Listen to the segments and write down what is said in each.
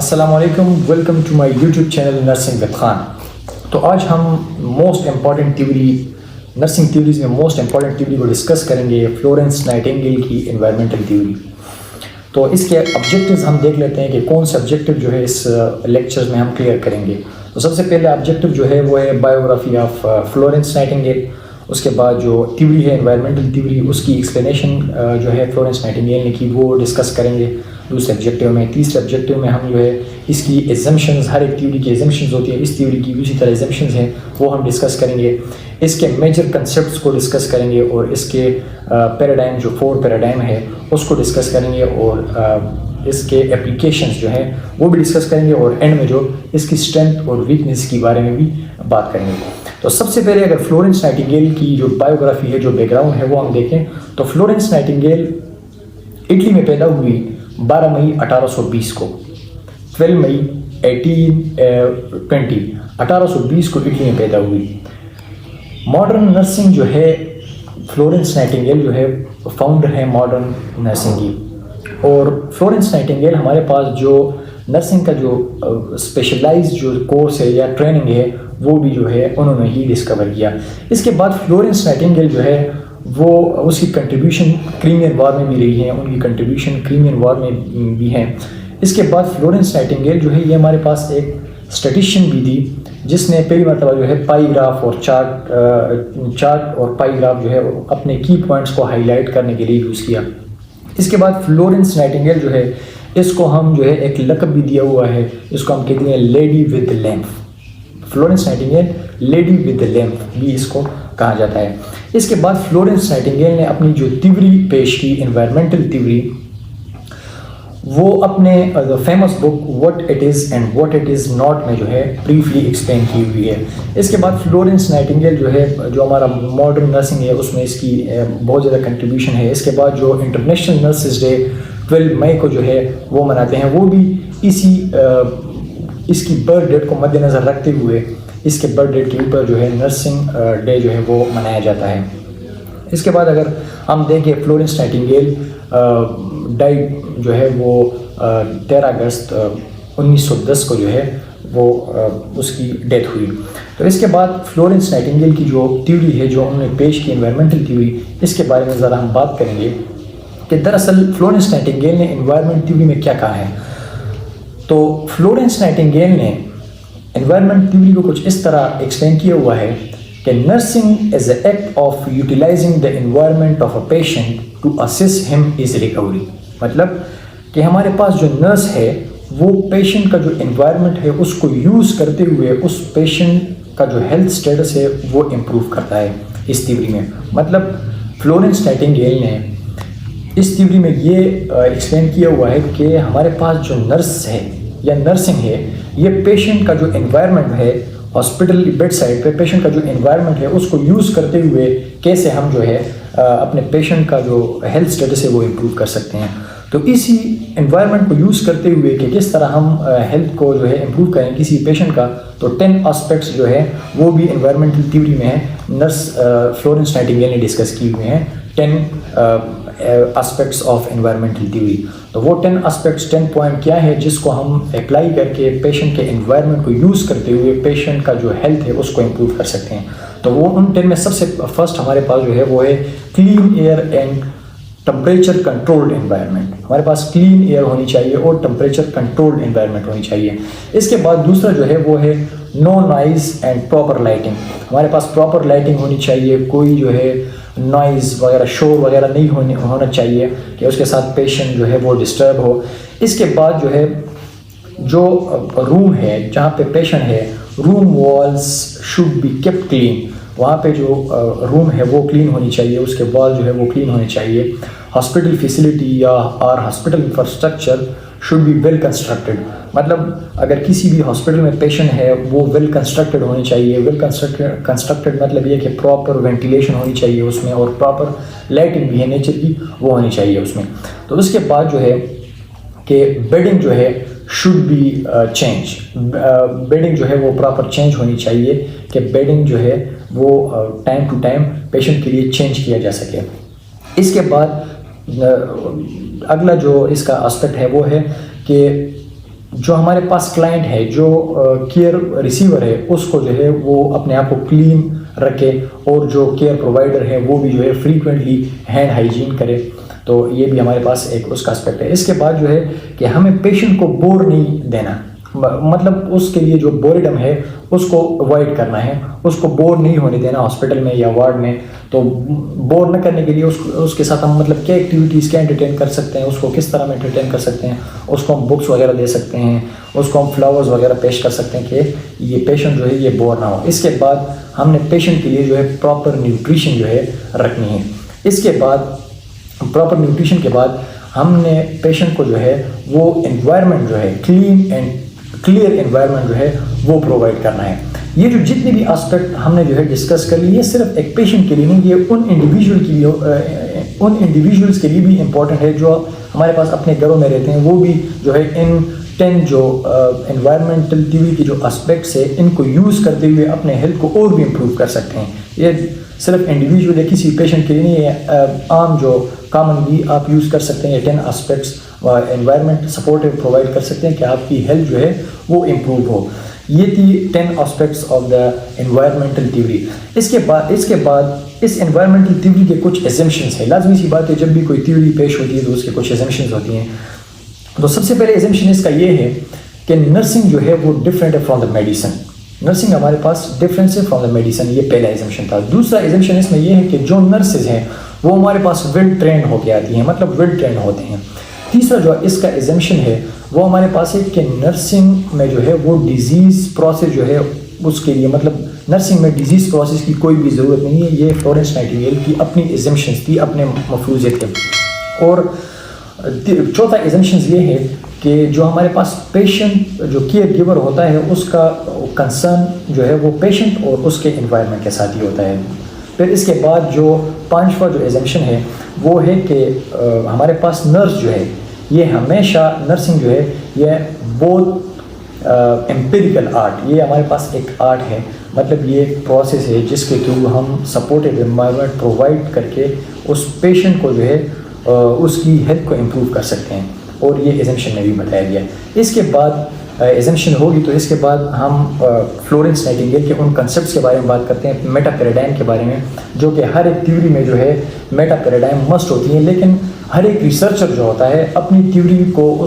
السلام علیکم، welcome to my YouTube channel nursing with Khan. تو آج ہم most important theory, nursing theories میں موسٹ امپورٹنٹ تھیوری کو ڈسکس کریں گے، فلورنس نائٹنگیل کی انوائرمنٹل تھیوری۔ تو اس کے آبجیکٹیوز ہم دیکھ لیتے ہیں کہ کون سے آبجیکٹیو جو ہے اس لیکچرز میں ہم کلیئر کریں گے۔ تو سب سے پہلے آبجیکٹیو جو ہے وہ ہے بایوگرافی آف فلورنس نائٹنگیل۔ اس کے بعد جو تھیوری ہے انوائرمنٹل تھیوری، اس کی ایکسپلینیشن جو ہے فلورنس نائٹنگیل نے کی، وہ ڈسکس کریں گے دوسرے آبجیکٹیو میں۔ تیسرے آبجیکٹیو میں ہم جو ہے اس کی ایگزمپشنز، ہر ایک تھیوری کی ایگزمپشنز ہوتی ہیں، اس تھیوری کی بھی اسی طرح ایگزمپشنز ہیں، وہ ہم ڈسکس کریں گے۔ اس کے میجر کنسیپٹس کو ڈسکس کریں گے اور اس کے پیراڈائم، جو 4 پیراڈائم ہے اس کو ڈسکس کریں گے، اور اس کے اپلیکیشنز جو ہیں وہ بھی ڈسکس کریں گے، اور اینڈ میں جو اس کی اسٹرینتھ اور ویکنیس کے بارے میں بھی بات کریں گے۔ تو سب سے پہلے اگر فلورنس نائٹنگیل کی جو بایوگرافی ہے، جو بیک گراؤنڈ ہے، وہ ہم دیکھیں تو فلورنس نائٹنگیل اٹلی میں پیدا ہوئی 12 مئی 1820 کو، 12 مئی 1820 کو اٹلی میں پیدا ہوئی۔ ماڈرن نرسنگ جو ہے، فلورنس نائٹنگیل جو ہے فاؤنڈر ہے ماڈرن نرسنگ کی، اور فلورنس نائٹنگیل ہمارے پاس جو نرسنگ کا جو اسپیشلائز جو کورس ہے یا ٹریننگ ہے، وہ بھی جو ہے انہوں نے ہی ڈسکور کیا۔ اس کے بعد فلورنس نائٹنگیل جو ہے وہ اس کی کنٹریبیوشن کریمین وار میں بھی رہی ہے، ان کی کنٹریبیوشن کریمین وار میں بھی ہے۔ اس کے بعد فلورنس نائٹنگیل جو ہے یہ ہمارے پاس ایک اسٹیٹیشین بھی تھی، جس نے پہلی مرتبہ جو ہے پائی گراف اور چارٹ اور پائی گراف جو ہے اپنے کی پوائنٹس کو ہائی لائٹ کرنے کے لیے یوز کیا۔ اس کے بعد فلورنس نائٹنگیل جو ہے، اس کو ہم جو ہے ایک لقب بھی دیا ہوا ہے، اس کو ہم کہتے ہیں lady with lamp. Florence Nightingale lady with lamp بھی اس کو کہا جاتا ہے۔ اس کے بعد فلورنس نائٹنگیل نے اپنی جو تھیوری پیش کی، انوائرمنٹل تھیوری، وہ اپنے famous book what it is and what it is not میں جو ہے بریفلی ایکسپلین کی ہوئی ہے۔ اس کے بعد فلورنس نائٹنگیل جو ہے، جو ہمارا ماڈرن نرسنگ ہے، اس میں اس کی بہت زیادہ کنٹریبیوشن ہے۔ اس کے بعد جو انٹرنیشنل نرسز ڈے 12 مئی کو جو ہے وہ مناتے ہیں، وہ بھی اس کی برتھ ڈیٹ کو مد نظر رکھتے ہوئے اس کے برتھ ڈیٹ کے اوپر جو ہے نرسنگ ڈے جو ہے وہ منایا جاتا ہے۔ اس کے بعد اگر ہم دیکھیں فلورنس نائٹنگیل ڈائٹ جو ہے وہ 13 اگست 1910 کو جو ہے وہ اس کی ڈیتھ ہوئی۔ تو اس کے بعد فلورنس نائٹنگیل کی جو تھیوری ہے، جو انہوں نے پیش کی انوائرمنٹل تھیوری، اس کے بارے میں ذرا ہم بات کریں گے کہ دراصل فلورنس نائٹنگیل نے انوائرمنٹ تھیوری میں کیا کہا ہے۔ تو فلورنس نائٹنگیل نے انوائرمنٹ تھیوری کو کچھ اس طرح ایکسپلین کیا ہوا ہے کہ nursing is a act of utilising the environment of a patient to assist him his recovery. مطلب کہ ہمارے پاس جو نرس ہے، وہ پیشنٹ کا جو انوائرمنٹ ہے اس کو یوز کرتے ہوئے اس پیشنٹ کا جو ہیلتھ سٹیٹس ہے وہ امپروو کرتا ہے اس تھیوری میں۔ مطلب فلورنس نائٹنگیل نے اس تھیوری میں یہ ایکسپلین کیا ہوا ہے کہ ہمارے پاس جو نرس ہے یا نرسنگ ہے، یہ پیشنٹ کا جو انوائرمنٹ ہے، ہاسپٹل بیڈ سائڈ پہ پیشنٹ کا جو انوائرمنٹ ہے اس کو یوز کرتے ہوئے کیسے ہم جو ہے اپنے پیشنٹ کا جو ہیلتھ سٹیٹس ہے وہ امپروو کر سکتے ہیں۔ تو اسی انوائرمنٹ کو یوز کرتے ہوئے کہ کس طرح ہم ہیلتھ کو جو ہے امپروو کریں کسی پیشنٹ کا، تو 10 آسپیکٹس جو ہے وہ بھی انوائرمنٹل تھیوری میں ہے، نرس فلورنس نائٹنگیل نے ڈسکس کیے ہوئے ہیں 10 آسپیکٹس آف انوائرمنٹل تھیوری۔ تو وہ 10 آسپیکٹس، 10 پوائنٹ کیا ہے جس کو ہم اپلائی کر کے پیشنٹ کے انوائرمنٹ کو یوز کرتے ہوئے پیشنٹ کا جو ہیلتھ ہے اس کو امپروو کر سکتے ہیں۔ تو وہ ان 10 میں سب سے فرسٹ ہمارے پاس جو ہے وہ ہے clean air and temperature controlled environment. ہمارے پاس کلین ایئر ہونی چاہیے اور ٹمپریچر کنٹرولڈ انوائرمنٹ ہونی چاہیے۔ اس کے بعد دوسرا جو ہے وہ ہے نو نوائز اینڈ پراپر لائٹنگ۔ ہمارے پاس پراپر لائٹنگ ہونی چاہیے، کوئی جو ہے نوائز وغیرہ، شور وغیرہ نہیں ہونا چاہیے کہ اس کے ساتھ پیشنٹ جو ہے وہ ڈسٹرب ہو۔ اس کے بعد جو ہے جو روم ہے جہاں پہ پیشنٹ ہے، room walls should be kept clean. وہاں پہ جو روم ہے وہ کلین ہونی چاہیے، اس کے وال جو ہے وہ کلین ہونے چاہیے۔ ہاسپٹل فیسلٹی یا اور hospital infrastructure should be well constructed. مطلب اگر کسی بھی ہاسپٹل میں پیشنٹ ہے وہ ویل کنسٹرکٹڈ ہونی چاہیے۔ ویل کنسٹرکٹڈ مطلب یہ کہ پراپر وینٹیلیشن ہونی چاہیے اس میں، اور پراپر لائٹنگ بھی ہے نیچر کی وہ ہونی چاہیے اس میں۔ تو اس کے بعد جو ہے کہ بیڈنگ جو ہے شوڈ بی چینج، بیڈنگ جو ہے وہ پراپر چینج ہونی چاہیے کہ بیڈنگ جو ہے وہ ٹائم ٹو ٹائم پیشنٹ کے لیے چینج کیا جا سکے۔ اس کے بعد اگلا جو اس کا اسپیکٹ ہے وہ ہے کہ جو ہمارے پاس کلائنٹ ہے، جو کیئر ریسیور ہے، اس کو جو ہے وہ اپنے آپ کو کلین رکھے، اور جو کیئر پرووائڈر ہے وہ بھی جو ہے فریکوینٹلی ہینڈ ہائیجین کرے. تو یہ بھی ہمارے پاس ایک اس کا اسپیکٹ ہے. اس کے بعد جو ہے کہ ہمیں پیشنٹ کو بور نہیں دینا، مطلب اس کے لیے جو بوریڈم ہے اس کو اوائڈ کرنا ہے، اس کو بور نہیں ہونے دینا ہاسپٹل میں یا وارڈ میں. تو بور نہ کرنے کے لیے اس کے ساتھ ہم مطلب کیا ایکٹیویٹیز کیا انٹرٹین کر سکتے ہیں، اس کو کس طرح میں انٹرٹین کر سکتے ہیں. اس کو ہم بکس وغیرہ دے سکتے ہیں، اس کو ہم فلاورز وغیرہ پیش کر سکتے ہیں کہ یہ پیشنٹ جو ہے یہ بور نہ ہو. اس کے بعد ہم نے پیشنٹ کے لیے جو ہے پراپر نیوٹریشن جو ہے رکھنی ہے. اس کے بعد پراپر نیوٹریشن کے بعد ہم نے پیشنٹ کو جو ہے وہ انوائرمنٹ جو ہے کلین اینڈ کلیئر انوائرمنٹ جو ہے وہ پرووائڈ کرنا ہے. یہ جو جتنے بھی آسپیکٹ ہم نے جو ہے ڈسکس کر لی، یہ صرف ایک پیشنٹ کے لیے نہیں، یہ ان انڈیویژولس کے لیے بھی امپورٹنٹ ہے جو ہمارے پاس اپنے گھروں میں رہتے ہیں. وہ بھی جو ہے ان 10 جو انوائرمنٹل تھیوری کے جو آسپیکٹس ہے ان کو یوز کرتے ہوئے اپنے ہیلتھ کو اور بھی امپروو کر سکتے ہیں. یہ صرف انڈیویژول یا کسی پیشنٹ کے لیے نہیں ہے، عام جو کامنلی آپ یوز کر سکتے ہیں. یہ 10 آسپیکٹس انوائرمنٹ سپورٹ پرووائڈ کر سکتے ہیں کہ آپ کی ہیلتھ جو ہے وہ امپروو ہو. یہ تھی 10 aspects of the environmental theory. اس کے بعد اس انوائرمنٹل تھیوری کے کچھ ایزمپشنس ہیں. لازمی سی بات ہے جب بھی کوئی تھیوری پیش ہوتی ہے تو اس کے کچھ ایزمپشنس ہوتی ہیں. تو سب سے پہلے ایزمپشن اس کا یہ ہے کہ نرسنگ جو ہے وہ ڈفرینٹ ہے فرام دا میڈیسن. نرسنگ ہمارے پاس ڈفرینس ہے فرام دا میڈیسن. یہ پہلا ایزمپشن تھا. دوسرا ایزمپشن اس میں یہ ہے کہ جو نرسز ہیں وہ ہمارے پاس ویل ٹرینڈ ہو کے آتی ہیں، مطلب ویل ٹرینڈ ہوتے ہیں. تیسرا جو اس کا ایزمپشن ہے وہ ہمارے پاس ہے کہ نرسنگ میں جو ہے وہ ڈیزیز پروسیس جو ہے اس کے لیے، مطلب نرسنگ میں ڈیزیز پروسیس کی کوئی بھی ضرورت نہیں ہے. یہ فلورنس نائٹنگیل کی اپنی ایزمپشنز تھی، اپنے مفروضے تھے. اور چوتھا ایزمپشنز یہ ہے کہ جو ہمارے پاس پیشنٹ جو کیئر گیور ہوتا ہے اس کا کنسرن جو ہے وہ پیشنٹ اور اس کے انوائرمنٹ کے ساتھ ہی ہوتا ہے. پھر اس کے بعد جو پانچواں جو ایزمپشن ہے وہ ہے کہ ہمارے پاس نرس جو ہے یہ ہمیشہ نرسنگ جو ہے یہ بہت امپیریکل آرٹ، یہ ہمارے پاس ایک آرٹ ہے. مطلب یہ ایک پروسیس ہے جس کے تھرو ہم سپورٹیو انوائرمنٹ پرووائڈ کر کے اس پیشنٹ کو جو ہے اس کی ہیلتھ کو امپروو کر سکتے ہیں. اور یہ ایزمپشن میں بھی بتایا گیا. اس کے بعد ایزمپشن ہوگی تو اس کے بعد ہم فلورنس نائٹنگیل کے ان کنسیپٹس کے بارے میں بات کرتے ہیں، میٹا پیراڈائم کے بارے میں، جو کہ ہر ایک تھیوری میں جو ہے میٹا پیراڈائم مسٹ ہوتی ہیں. لیکن ہر ایک ریسرچر جو ہوتا ہے اپنی تھیوری کو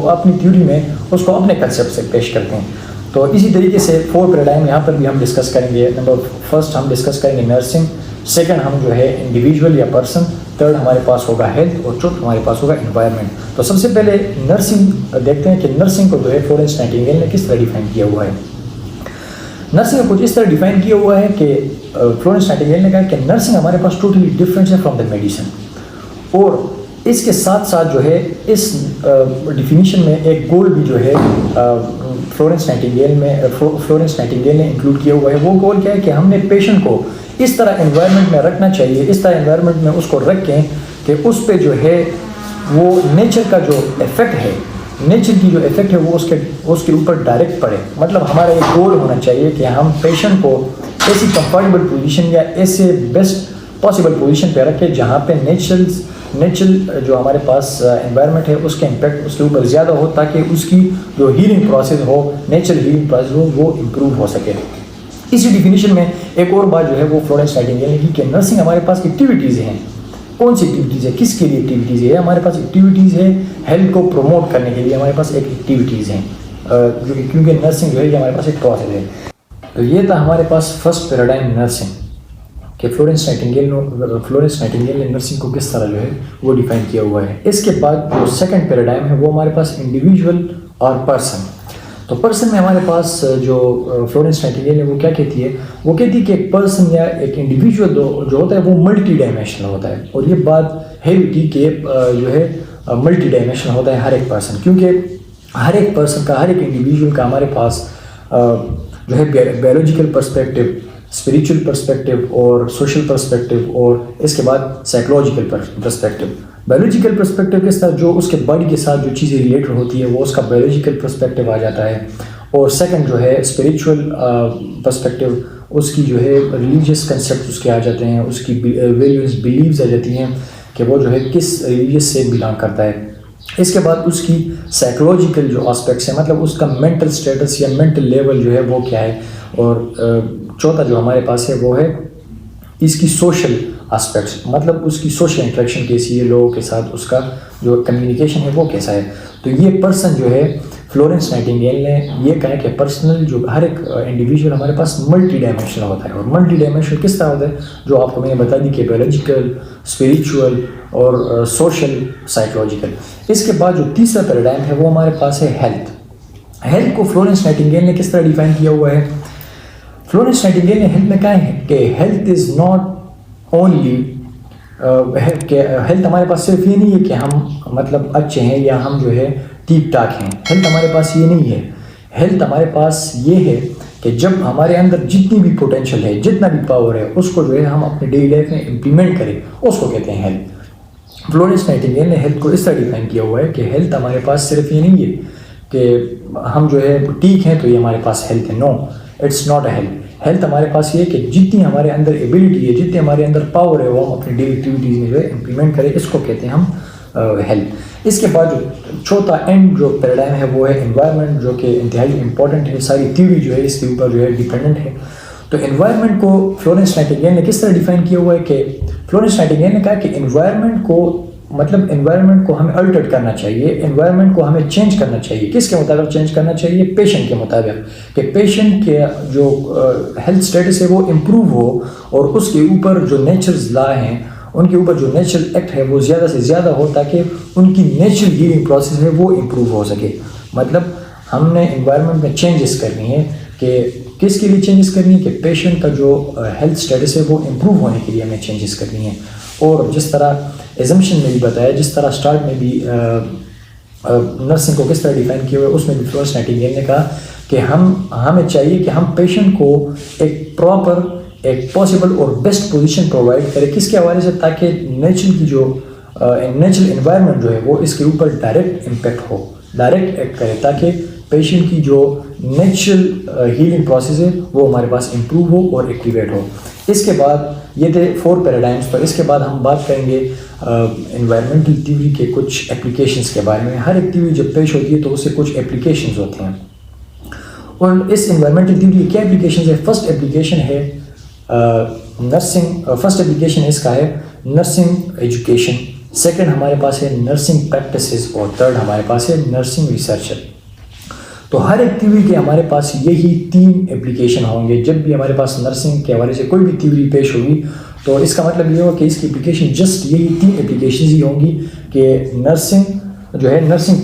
اپنی تھیوری میں اس کو اپنے کنسیپٹ سے پیش کرتے ہیں. تو اسی طریقے سے 4 پیراڈائم یہاں پر بھی ہم ڈسکس کریں گے. نمبر فرسٹ ہم ڈسکس کریں گے نرسنگ، سیکنڈ ہم جو ہے انڈیویژول یا پرسن، تھرڈ ہمارے پاس ہوگا ہیلتھ، اور چوتھ ہمارے پاس ہوگا انوائرمنٹ. تو سب سے پہلے نرسنگ دیکھتے ہیں کہ نرسنگ کو جو ہے فلورنس نائٹنگیل نے کس طرح ڈیفائن کیا ہوا ہے. نرسنگ کو کچھ اس طرح ڈیفائن کیا ہوا ہے کہ فلورنس نائٹنگیل نے کہا کہ نرسنگ ہمارے پاس ٹوٹلی ڈفرینٹ ہے فرام دا میڈیسن. اور اس کے ساتھ ساتھ جو ہے اس ڈیفینیشن میں ایک گول بھی جو ہے فلورنس نائٹنگیل نے انکلوڈ کیا ہوا ہے. وہ گول کیا ہے کہ ہم نے پیشنٹ کو اس طرح انوائرمنٹ میں رکھنا چاہیے، اس طرح انوائرمنٹ میں اس کو رکھیں کہ اس پہ جو ہے وہ نیچر کا جو ایفیکٹ ہے، نیچر کی جو ایفیکٹ ہے وہ اس کے اوپر ڈائریکٹ پڑے. مطلب ہمارا ایک گول ہونا چاہیے کہ ہم پیشنٹ کو ایسی کمفرٹیبل پوزیشن یا ایسے بیسٹ پاسبل پوزیشن پہ رکھیں جہاں پہ نیچرل جو ہمارے پاس انوائرمنٹ ہے اس کے امپیکٹ اس کے اوپر زیادہ ہو، تاکہ اس کی جو ہیلنگ پروسیس ہو، نیچرل ہیلنگ پروسیس ہو، وہ امپروو ہو سکے. اسی ڈیفینیشن میں ایک اور بات جو ہے وہ فلورنس نائٹنگیل نے کی کہ نرسنگ ہمارے پاس ایکٹیویٹیز ہیں. کون سی ایکٹیویٹیز ہے، کس کے لیے ایکٹیویٹیز ہے؟ ہمارے پاس ایکٹیویٹیز ہے ہیلتھ کو پروموٹ کرنے کے لیے. ہمارے پاس ایک ایکٹیویٹیز ہیں جو کہ کیونکہ نرسنگ جو ہے یہ ہمارے پاس ایک پروسیس ہے. تو یہ تھا ہمارے پاس فرسٹ پیراڈائم نرسنگ، کہ فلورنس نائٹنگیل نے نرسنگ کو کس طرح جو ہے وہ ڈیفائن کیا ہوا ہے. اس کے بعد جو سیکنڈ پیراڈائم ہے وہ ہمارے پاس انڈیویژول اور پرسن. تو پرسن میں ہمارے پاس جو فلورنس نائٹنگیل ہے وہ کیا کہتی ہے، وہ کہتی ہے کہ ایک پرسن یا ایک انڈیویژول جو ہوتا ہے وہ ملٹی ڈائمینشنل ہوتا ہے. اور یہ بات ہے بھی کہ جو ہے ملٹی ڈائمینشنل ہوتا ہے ہر ایک پرسن، کیونکہ ہر ایک پرسن کا، ہر ایک انڈیویژول کا ہمارے پاس جو ہے بیولوجیکل پرسپیکٹیو، اسپریچول پرسپیکٹیو اور سوشل پرسپیکٹیو، اور اس کے بعد سائیکولوجیکل پرسپیکٹیو. بایولوجیکل پرسپیکٹیو کس طرح جو اس کے باڈی کے ساتھ جو چیزیں ریلیٹڈ ہوتی ہے وہ اس کا بایولوجیکل پرسپیکٹیو آ جاتا ہے. اور سیکنڈ جو ہے اسپریچول پرسپیکٹیو، اس کی جو ہے ریلیجیس کنسیپٹ اس کے آ جاتے ہیں، اس کی ویلیوز بلیوز آ جاتی ہیں کہ وہ جو ہے کس ریلیجیس سے بلانگ کرتا ہے. اس کے بعد اس کی سائیکولوجیکل جو آسپیکٹس ہیں، مطلب اس کا مینٹل اسٹیٹس یا مینٹل لیول جو ہے وہ کیا ہے. اور چوتھا جو ہمارے پاس ہے وہ ہے اس کی سوشل آسپیکٹس، مطلب اس کی سوشل انٹریکشن کیسی ہے، لوگوں کے ساتھ اس کا جو کمیونیکیشن ہے وہ کیسا ہے. تو یہ پرسن جو ہے فلورنس نائٹنگیل نے یہ کہا کہ پرسنل جو ہر ایک انڈیویجول ہمارے پاس ملٹی ڈائمینشنل ہوتا ہے. اور ملٹی ڈائمینشنل کس طرح ہوتا ہے، جو آپ کو میں نے بتا دی کہ بایولوجیکل، اسپریچول اور سوشل، سائیکولوجیکل. اس کے بعد جو تیسرا پیراڈائم ہے وہ ہمارے پاس ہے ہیلتھ. ہیلتھ کو فلورنس نائٹنگیل نے کس طرح ڈیفائن کیا ہوا ہے؟ فلورنس نائٹنگیل نے ہیلتھ میں کہا ہے کہ ہیلتھ از ناٹ اونلی کہ ہیلتھ ہمارے پاس صرف یہ نہیں ہے کہ ہم مطلب اچھے ہیں یا ہم جو ہے ٹھیک ٹھاک ہیں. ہیلتھ ہمارے پاس یہ نہیں ہے. ہیلتھ ہمارے پاس یہ ہے کہ جب ہمارے اندر جتنی بھی پوٹینشیل ہے، جتنا بھی پاور ہے، اس کو جو ہے ہم اپنے ڈیلی لائف میں امپلیمنٹ کریں، اس کو کہتے ہیں ہیلتھ. فلورنس نائٹنگیل نے ہیلتھ کو اس طرح ڈیفائن کیا ہوا ہے کہ ہیلتھ ہمارے پاس صرف یہ نہیں ہے کہ ہم جو ہے ٹھیک ہیں تو یہ ہمارے پاس ہیلتھ ہے. No, it's not a health. Health ہمارے پاس یہ ہے کہ جتنی ہمارے اندر ایبلٹی ہے، جتنی ہمارے اندر پاور ہے، وہ ہم اپنی ڈیلی ایکٹیویٹیز میں جو ہے امپلیمنٹ کریں، اس کو کہتے ہیں ہم ہیلتھ. اس کے بعد جو چوتھا اینڈ جو پیراڈائم ہے وہ ہے انوائرمنٹ، جو کہ انتہائی امپورٹنٹ ہے. ساری تھیوری جو ہے اس کے اوپر جو ہے ڈیپینڈنٹ ہے. تو انوائرمنٹ کو فلورنس نائٹنگیل نے کس طرح ڈیفائن کیا ہوا ہے کہ فلورنس نائٹنگیل نے کہا کہ انوائرمنٹ کو مطلب انوائرمنٹ کو ہمیں الٹر کرنا چاہیے، انوائرمنٹ کو ہمیں چینج کرنا چاہیے. کس کے مطابق چینج کرنا چاہیے؟ پیشنٹ کے مطابق، کہ پیشنٹ کے جو ہیلتھ اسٹیٹس ہے وہ امپروو ہو، اور اس کے اوپر جو نیچرز لا ہیں، ان کے اوپر جو نیچرل ایکٹ ہے وہ زیادہ سے زیادہ ہو، تاکہ ان کی نیچرل ہیلنگ پروسیس ہے وہ امپروو ہو سکے. مطلب ہم نے انوائرمنٹ میں چینجز کرنی ہے. کہ کس کے لیے چینجز کرنی ہے؟ کہ پیشنٹ کا جو ہیلتھ اسٹیٹس ہے وہ امپروو ہونے کے لیے ہمیں چینجز کرنی ہے. اور جس طرح ایزمپشن میں بھی بتایا، جس طرح اسٹارٹ میں بھی نرسنگ کو کس طرح ڈیفائن کیا ہوا ہے، اس میں بھی فلورنس نائٹنگیل نے کہا کہ ہمیں چاہیے کہ ہم پیشنٹ کو ایک پراپر، ایک پاسبل اور بیسٹ پوزیشن پرووائڈ کرے. کس کے حوالے سے؟ تاکہ نیچرل کی جو نیچرل انوائرمنٹ جو ہے وہ اس کے اوپر ڈائریکٹ امپیکٹ ہو، ڈائریکٹ ایکٹ کرے، تاکہ پیشنٹ کی جو نیچرل ہیلنگ پروسیس ہے وہ ہمارے پاس امپروو ہو اور ایکٹیویٹ ہو. اس کے بعد یہ تھے 4 پیراڈائمس. تو اس کے بعد ہم بات کریں گے انوائرمنٹل تھیوری کے کچھ اپلیکیشنس کے بارے میں. ہر ایک تھیوری جب پیش ہوتی ہے تو اس سے کچھ اپلیکیشنز ہوتے ہیں. اور اس انوائرمنٹل تھیوری کی کیا اپلیکیشنز ہے؟ فرسٹ اپلیکیشن ہے نرسنگ. فرسٹ اپلیکیشن اس کا ہے نرسنگ ایجوکیشن. سیکنڈ ہمارے پاس ہے نرسنگ پریکٹسز. اور تھرڈ ہمارے پاس ہے نرسنگ ریسرچر. تو ہر ایک تھیوری کے ہمارے پاس یہی 3 اپلیکیشن ہوں گے. جب بھی ہمارے پاس نرسنگ کے حوالے سے کوئی بھی تھیوری پیش ہوگی تو اس کا مطلب یہ ہوگا کہ اس کی اپلیکیشن جسٹ یہی 3 اپلیکیشنز ہی ہوں گی. کہ نرسنگ جو ہے نرسنگ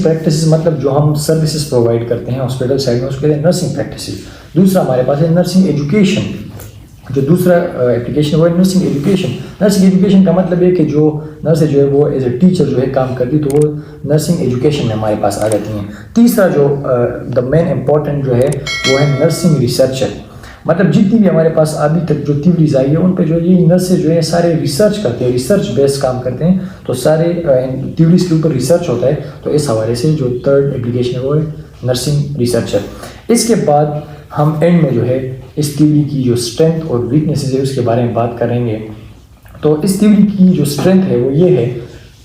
پریکٹسز مطلب جو ہم سروسز پرووائڈ کرتے ہیں ہاسپٹل سائڈ میں، اس کے لیے نرسنگ پریکٹسز. دوسرا ہمارے پاس ہے نرسنگ ایجوکیشن. جو دوسرا اپلیکیشن ہے وہ ہے نرسنگ ایجوکیشن. نرسنگ ایجوکیشن کا مطلب ہے کہ جو نرس جو ہے وہ ایز اے ٹیچر جو ہے کام کرتی، تو وہ نرسنگ ایجوکیشن میں ہمارے پاس آ جاتی ہیں. تیسرا جو دا مین امپورٹنٹ جو ہے وہ ہے نرسنگ ریسرچر. مطلب جتنی بھی ہمارے پاس ابھی تک جو تھیوریز آئی ہے ان پہ جو یہ نرسز جو ہے سارے ریسرچ کرتے ہیں، ریسرچ بیس کام کرتے ہیں. تو سارے تھیوریز کے اوپر ریسرچ ہوتا ہے. تو اس حوالے سے جو تھرڈ اپلیکیشن ہے وہ ہے نرسنگ ریسرچر. اس کے بعد ہم اینڈ میں جو ہے اس تھیوری کی جو اسٹرینتھ اور ویکنیسز ہے اس کے بارے میں بات کریں گے. تو اس تھیوری کی جو اسٹرینتھ ہے وہ یہ ہے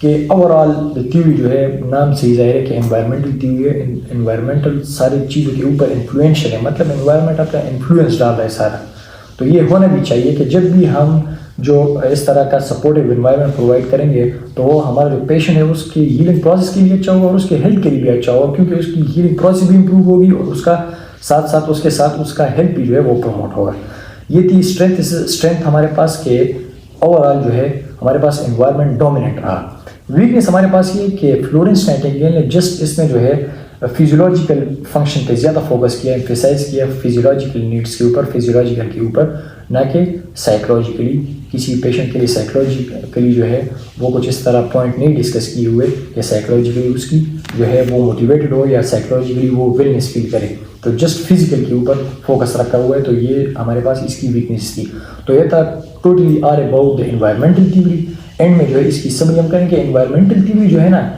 کہ اوور آل تھیوری جو ہے نام سے ہی ظاہر ہے کہ انوائرمنٹل تھیوری ہے. انوائرمنٹل ساری چیزوں کے اوپر انفلوئنشل ہے، مطلب انوائرمنٹ اپنا انفلوئنس ڈال رہا ہے سارا. تو یہ ہونا بھی چاہیے کہ جب بھی ہم جو اس طرح کا سپورٹیو انوائرمنٹ پرووائڈ کریں گے تو وہ ہمارا جو پیشنٹ ہے اس کی ہیلنگ پروسیس کے لیے اچھا ہوگا اور اس کے ہیلتھ کے لیے بھی اچھا ہوگا، کیونکہ اس کی ہیلنگ پروسیس بھی امپروو ہوگی اور اس کا ساتھ اس کا ہیلتھ بھی جو ہے وہ پروموٹ ہوگا. یہ تھی اسٹرینتھ ہمارے پاس کہ اوور آل جو ہے ہمارے پاس انوائرمنٹ ڈومیننٹ رہا. ویکنیس ہمارے پاس یہ کہ فلورنس نائٹنگیل نے جسٹ اس میں جو ہے فیزیولوجیکل فنکشن پہ زیادہ فوکس کیا، ایمفیسائز کیا فیزیولوجیکل نیڈس کے اوپر، فیزیولوجیکل کے اوپر، نہ کہ سائیکولوجیکلی. کسی پیشنٹ کے لیے سائیکولوجیکلی جو ہے وہ کچھ اس طرح پوائنٹ نہیں ڈسکس کیے ہوئے کہ سائیکولوجیکلی اس کی جو ہے وہ موٹیویٹڈ ہو یا سائیکولوجیکلی وہ ویلنس فیل کرے. تو جسٹ فزیکل کے اوپر فوکس رکھا ہوا ہے. تو یہ ہمارے پاس اس کی ویکنیس تھی. تو یہ تھا totally are about the environmental theory. And میں جو ہے اس کی سمری ہم کریں کہ انوائرمنٹل تھیوری جو ہے نا،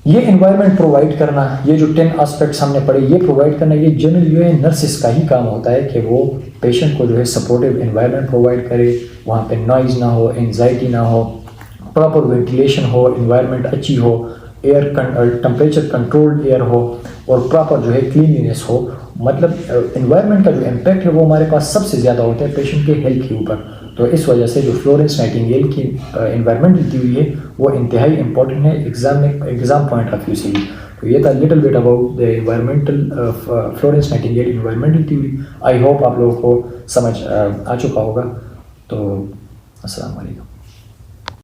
یہ انوائرمنٹ پرووائڈ کرنا، یہ جو 10 آسپیکٹس ہم نے پڑھے یہ پرووائڈ کرنا، یہ جنرل جو ہے نرسز کا ہی کام ہوتا ہے کہ وہ پیشنٹ کو جو ہے سپورٹیو انوائرمنٹ پرووائڈ کرے، وہاں پہ نوائز نہ ہو، انزائٹی نہ ہو، پراپر وینٹیلیشن ہو, انوائرمنٹ اچھی ہو, ایئر ٹمپریچر کنٹرولڈ ایئر ہو, اور پراپر جو ہے کلینلینس ہو. مطلب انوائرمنٹ کا جو امپیکٹ ہے وہ ہمارے پاس سب سے زیادہ ہوتا ہے پیشنٹ کے ہیلتھ کے اوپر. تو اس وجہ سے جو فلورنس نائٹنگیل کی انوائرمنٹ دی ہوئی ہے وہ انتہائی امپورٹنٹ ہے ایگزام پوائنٹ آف ویو سے بھی. تو یہ تھا little bit about the environmental Florence Nightingale environmental theory. I hope آپ لوگوں کو سمجھ آ چکا ہوگا. تو السلام علیکم.